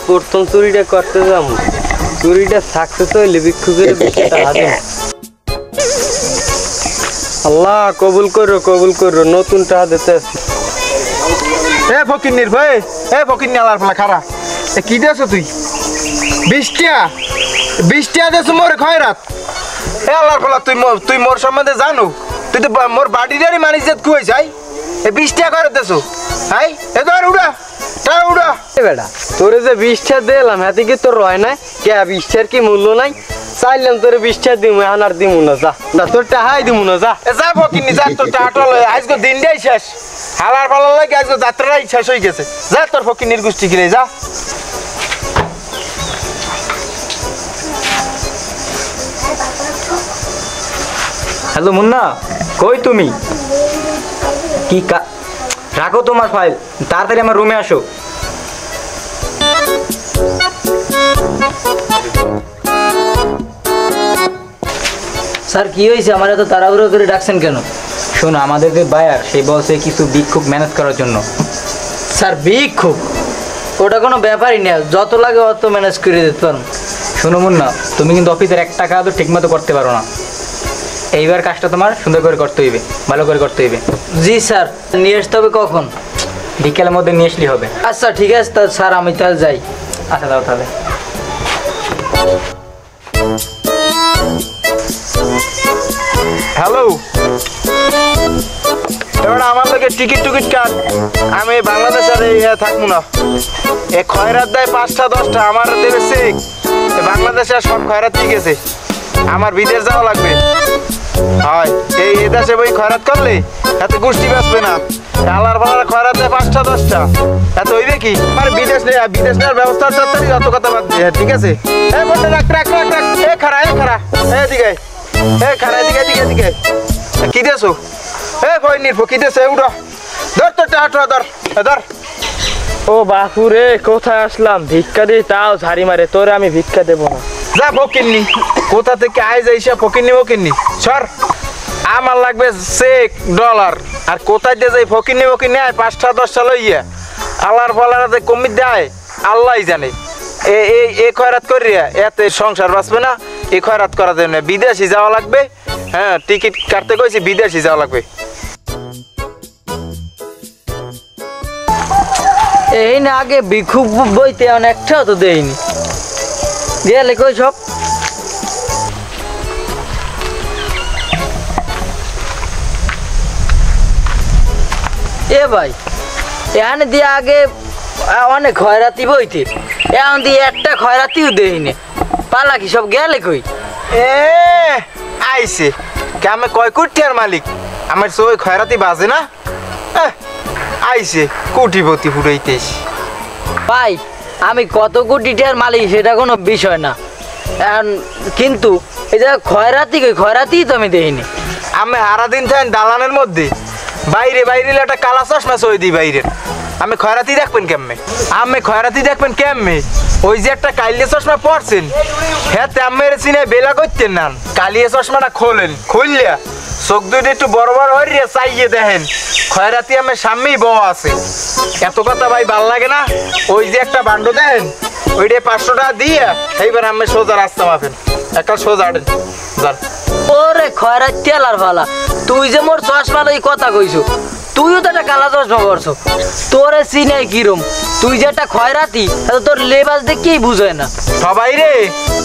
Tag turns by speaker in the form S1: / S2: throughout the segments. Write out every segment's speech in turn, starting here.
S1: প্রথম চুরিটা করতে যাম, চুরিটা সাকসেস হইলে ভিক্ষুকের আল্লাহ কবুল করো নতুন টাকা দিতে আসি।
S2: এ ফকিন্নির ভাই, এ ফকিন্নি আলার ফলা খারা, কি দেছ তুই? 20 টাকা দেছ মোর খয়রাত। এ আলার ফলা তুই মোর সম্বন্ধে জানো? তুই তো মোর বাড়িটারই মানিস যে কুই যাই, এ 20 টাকা করে দেছ? হাই এ ধর উড়া টাকা উড়া।
S1: বেটা তোরে যে 20 টাকা দিলাম হাতে কি তোর রয় নাই কে? 20 টাকার কি মূল্য নাই? চাইলাম তোরে 20 টাকা দিমু, এখন আর দিমু না, যা না তোর টাকাই দিমু না, যা
S2: যা ফকিন্নি যা, তোর টাকা আজকে দিনটাই শেষ, হালার ফালার লাগে আজকে যাত্রাটাই শেষ হয়ে গেছে, যা তোর ফকিন্নির গোষ্ঠী কিনে যা।
S3: হ্যালো মুন্না, কই তুমি? কি রাখো তোমার ফাইল, তাড়াতাড়ি আমার রুমে আসো।
S4: স্যার কি হয়েছে? আমার এত তাড়াহুড়ো করে ডাকছেন কেন?
S3: শোনো, আমাদের যে বায়ার সেই বলছে কিছু ভিক্ষুক ম্যানেজ করার জন্য।
S4: স্যার ভিক্ষুক? ওটা কোনো ব্যাপারই না, যত লাগে অত ম্যানেজ করে দিতে পারো।
S3: শোনো মুন্না, তুমি কিন্তু অফিসের 1 টাকা তো ঠিকমতো করতে পারো না। এইবার কাজটা তোমার সুন্দর করে করতে হইবে, ভালো করে করতে হইবে।
S4: জি স্যার। নিয়ে আসতে হবে কখন?
S3: বিকেলের মধ্যে নিয়ে আসলেই হবে।
S4: আচ্ছা ঠিক আছে তা স্যার, আমি তাহলে যাই।
S3: আচ্ছা দাও তাহলে।
S2: হ্যালো, এবার আমার লোকে টিকিট কাট, আমি বাংলাদেশের থাকবো না। এ খয়রাত দেয় 5টা 10টা, আমার দেবে চেক। বাংলাদেশে সব খয়রাত ঠিক আছে, আমার বিদেশ যাওয়া লাগবে। হয় এই দেশে বই খয়রাত করলে এত গোষ্ঠী বাঁচবে না। আলার ফালার খয়রাত দেয় 5টা 10টা, এত হইবে কি? আর বিদেশ নেওয়ার ব্যবস্থা অত কথা বাদ দিয়ে, ঠিক আছে? রাখ এ খারা এদিকে, এ খারা এদিকে কি দেছো? এ কই নির্ভো কি দেছে? উঠো, ধর তোর টাকা ধর।
S1: ও বাপুরে, কোথায় আসলাম? ভিক্ষা দিই তাও ঝাড়ি মারে, তোরে আমি ভিক্ষা দেবো না।
S2: যা ফকিন্নি, কোথা থেকে আয় যাইসা ফকিন্নি সর। আমার লাগবে চেক ডলার, আর কোথায় দিয়ে যাই ফকিন্নি আয় 5টা 10টা লইয়া। আল্লাহর ফালারাতে কমি দেয় আল্লাহ জানে। এ খয়রাত করিয়া এতে সংসার বাঁচবে না, এ খয়রাত করা যাবে না। বিদেশি যাওয়া লাগবে, হ্যাঁ টিকিট কাটতে কইছি, বিদেশি যাওয়া লাগবে।
S4: এই না আগে ভিক্ষুক বইতে অনেকটাও তো দেয়নি, গেলে কই সব? এ ভাই এখানে দিয়ে আগে অনেক খয়রাতি বইতে, এখন দিয়ে একটা খয়রাতিও দেয়নি, পালা কি সব গেলে কই?
S2: আইছে কে? আমি কয় কোটির মালিক, আমার সবাই খয়রাতি বাজে না? আইছে কোটিপতি ফুটাইতেছ।
S4: ভাই আমি কত কোটি টাকার মালিক সেটা কোনো বিষয় না, কিন্তু এই যে খয়রাতি তো আমি দেখিনি।
S2: আমি সারাদিন থাকেন দালানের মধ্যে, বাইরে একটা কালা চশমা সই দিই বাইরের। আমি খয়রাতি দেখবেন কেমনে? ওই যে একটা কালিয়া চশমা পড়ছেন, হ্যাঁ তেমের চিনে বেলা করতেন না, কালিয়া চশমাটা খুললিয়া চোখ দুইটা একটু বড় হইয়া চাইয়ে দেখেন খয়রাতি আমার সামনেই বউ আছে। এত কথা ভাই ভাল লাগে না? ওই যে একটা বান্ড দেখেন, ওইটা 500 টাকা দিয়ে এইবার আমি সোজা রাস্তা মাফেন, একটা সোজা আটেন যান।
S4: ওরে খয়রাত তেলার ভালা, তুই যে মোর চশমা এই কথা কইছো, তুইও তো একটা কালা চশমা পড়ছো, তোরে চিনাই কিরম? তুই যে একটা খয়রাতি, তোর লেবাস দেখেই বুঝায় না।
S2: সবাই রে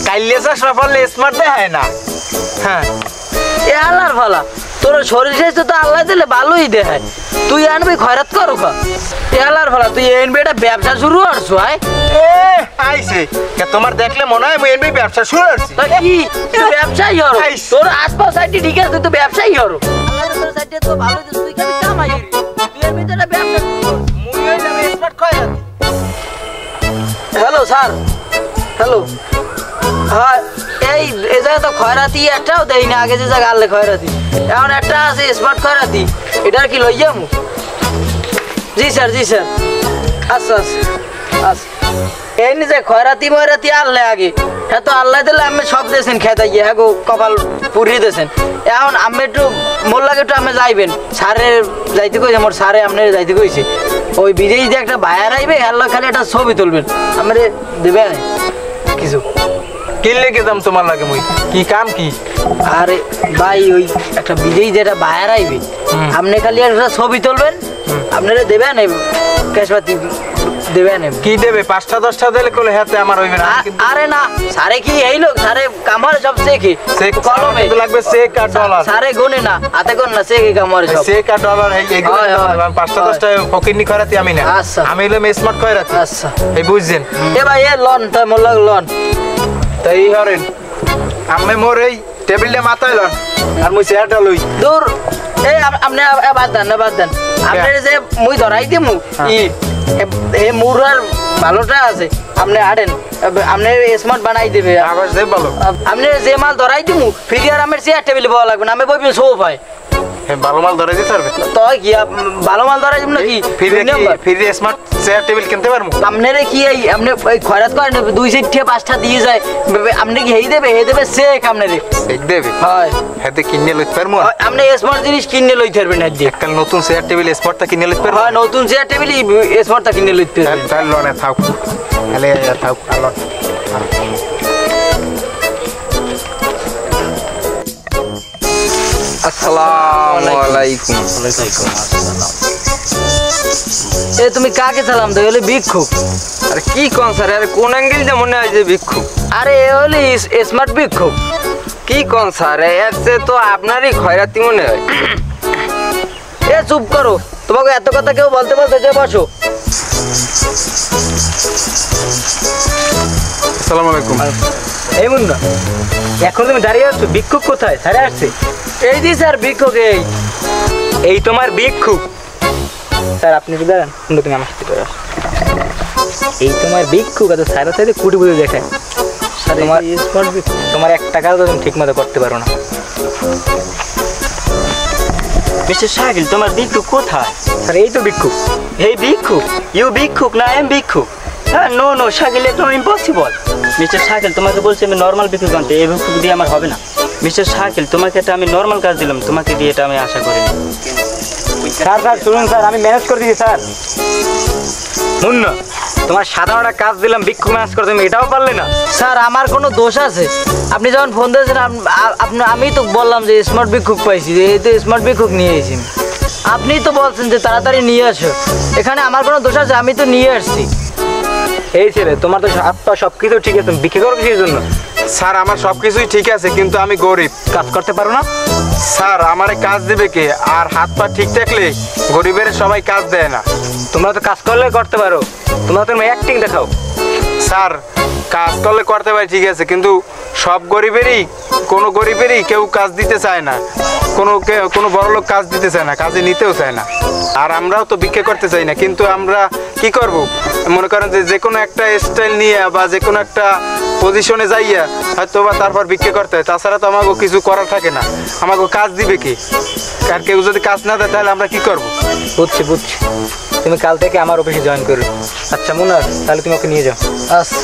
S2: কাইলে চশমা পড়লে স্মার্ট দেখায় না। হ্যাঁ
S4: এ আল্লাহর ভালা, তোর শরীর স্বাস্থ্য তো আল্লাহ দিলে ভালোই দেখায়, তুই আনবি খয়রাত করো খা। এ আল্লাহর ভালা, তুই এনবি একটা ব্যবসা শুরু করছো?
S2: আইছে তোমার দেখলে মনে হয় আমি এনবি ব্যবসা শুরু করছি।
S4: কি ব্যবসায়ী হরো? তোর আশপাশ সাইডে ঠিক আছে, তুই তো ব্যবসায়ী হরো। আল্লাহর সাইডে তো ভালো, তুই কেন কামাই? তুই এর ভিতরে ব্যবসা মুই হই যাবে স্মার্ট খয়রাত। Hello sir, hello. হ্যাঁ এই জায়গায় তো খয়রাতি একটাও দেয় না, আগে যে জায়গা আনলে খয়রাতি, এখন একটা আছে স্মার্ট খয়রাতি, এটার কি লইয়া মু? জি স্যার। আচ্ছা। এই নিজে খয়রাতি ময়রাতি আল্লাহ আগে হ্যাঁ তো আল্লাহ দিলে আমি সব দিয়েছেন খেতে গিয়ে হ্যাঁ গো কপাল পুরিয়ে দিয়েছেন এখন আমি একটু মোল্লাকে একটু আমি যাইবেন সারে যাইতে কইছে মোর সারে আপনি যাইতে কইছে ওই বিদেশ দিয়ে একটা ভাইয়ার আইবে আল্লাহ খালি একটা ছবি তুলবেন আমি দেবে কিছু
S2: কিনলে গেতাম তোমার লাগে মুই কি কাম কি
S4: আরে ভাই ওই একটা বিদেশ যেটা ভাইয়ার আইবে আপনি খালি একটা ছবি তুলবেন আপনারা দেবেন ক্যাশপাতি দেবেন
S2: কি দেবে 5টা 10টা দিলে কোলে হাতে আমার হইবে না
S4: আরে না সারে কি এই লোক সারে কামার সব শেখে কলমে
S2: লাগবে চেক আর ডলার
S4: সারে গুনে না হাতে গুন না শেখে কামার সব
S2: চেক আর ডলার এইগুলো 5টা 10টা ফকিরনি খয়রাতি আমি না আমি হইলাম স্মার্ট খয়রাতি
S4: আচ্ছা
S2: এই বুঝছেন
S4: এ ভাই এ লন তাই মোল্লা লন
S2: তাই হরেন আমি মোর এই টেবিলটা মাথায় লন আর মুই চেয়ারটা লই
S4: দূর এই আপনি বাদ দেন না বাদ দেন আপনি যে মুই ধরাই দিমু ই এ মুরার ভালোটা আছে আপনি আড়েন আপনি স্মার্ট বানাই দিবে
S2: আবার যে ভালো
S4: আপনি যে মাল ধরাই দিমু ফিরিয়ার আমার চেয়ার টেবিল পাওয়া লাগবে না আমি বইবি সোফায়
S2: ভালো মাল ধরে দিতে পারবে
S4: তো কি ভালো মাল ধরাই দিব নাকি
S2: ফিরে স্মার্ট চেয়ার টেবিল কিনতে পারবো
S4: আপনারে কি এই আপনি খয়রাত করেন 2 সেট 5টা দিয়ে যায় আপনি কি হেই দেবে চেক আপনারে
S2: চেক দেবে
S4: হয়
S2: হাতে কিনে লইতে পারবো
S4: আপনি স্মার্ট জিনিস কিনে লইতে পারবেন না দিয়ে
S2: কাল নতুন চেয়ার টেবিল স্মার্টটা কিনে লইতে পারবো
S4: হয় নতুন চেয়ার টেবিল স্মার্টটা কিনে লইতে পারবেন
S2: তাহলে লনে থাক তাহলে থাক আলো
S5: আসসালামু আলাইকুম।
S4: এ তুমি কাকে সালাম দাও হলে ভিক্ষুক
S5: আরে কি কোন স্যার আরে কোন অ্যাঙ্গেল যে মনে হয় যে ভিক্ষুক
S4: আরে এ হলে স্মার্ট ভিক্ষুক
S5: কি কোন স্যার এর চেয়ে তো আপনারই খয়রাতি মনে হয়
S4: এ চুপ করো তোমাকে এত কথা কেউ বলতে যে বসো
S2: আসসালামু আলাইকুম
S3: এই মুন্না এখন তুমি দাঁড়িয়ে আছো ভিক্ষুক কোথায় স্যারে আসছে
S4: এই দি স্যার ভিক্ষুক
S3: এই তোমার ভিক্ষুক স্যার আপনি কি দাঁড়ান তুমি আমার সাথে করে আসো এই তোমার ভিক্ষুক এত স্যারের সাথে কুটি বুঝে দেখায় তোমার স্মার্ট ভিক্ষুক তোমার 1 টাকাও তো তুমি ঠিক মতো করতে পারো না মিস্টার শাকিল তোমার ভিক্ষুক কোথায় স্যার এই তো ভিক্ষুক এই ভিক্ষুক ইউ ভিক্ষুক না এম ভিক্ষুক হ্যাঁ নো নো শাকিল এটা ইম্পসিবল মিস্টার শাকিল তোমাকে বলছি আমি নর্মাল ভিক্ষুক আনতে এই ভিক্ষুক দিয়ে আমার হবে না মিস্টার শাকিল তোমাকে এটা আমি নর্মাল কাজ দিলাম তোমাকে দিয়ে এটা আমি আশা করিনি স্যার স্যার শুনুন স্যার আমি ম্যানেজ করে দিচ্ছি স্যার মুন্না তোমার সাধারণ কাজ দিলাম ভিক্ষুক ম্যানেজ করে তুমি এটাও পারলে না
S4: স্যার আমার কোনো দোষ আছে আপনি যখন ফোন দিয়েছেন আমি তো বললাম যে স্মার্ট ভিক্ষুক পাইছি এই তো স্মার্ট ভিক্ষুক নিয়ে এসেছি আপনি তো বলছেন যে তাড়াতাড়ি নিয়ে আসো এখানে আমার কোনো দোষ আছে আমি তো নিয়ে আসছি
S3: এই ছেলে তোমার তো হাত পা সব কিছু ঠিক আছে তুমি ভিক্ষা করো কিসের জন্য
S2: স্যার আমার সবকিছুই ঠিক আছে কিন্তু আমি গরিব
S3: কাজ করতে পারো না
S2: স্যার আমারে কাজ দিবে কে আর হাত পা ঠিক থাকলে গরিবের সবাই কাজ দেয় না
S3: তোমরা তো কাজ করলে করতে পারো তোমরা তো অ্যাক্টিং দেখাও
S2: স্যার কাজ করলে করতে পারি ঠিক আছে কিন্তু সব গরিবেরই কেউ কাজ দিতে চায় না কোনো বড় লোক কাজ দিতে চায় না কাজে নিতেও চায় না আর আমরাও তো ভিক্ষা করতে চাই না কিন্তু আমরা কি করব মনে করেন যে কোনো একটা স্টাইল নিয়ে বা যে কোনো একটা পজিশনে যাইয়া হয়তো বা তারপর ভিক্ষা করতে হয় তাছাড়া তো আমাকে কিছু করার থাকে না আমাকে কাজ দিবে কি আর কেউ যদি কাজ না দেয় তাহলে আমরা কি করব
S3: বুঝছি তুমি কাল থেকে আমার অফিসে জয়েন করো আচ্ছা মুন্না তাহলে তুমি ওকে নিয়ে যাও
S4: আচ্ছা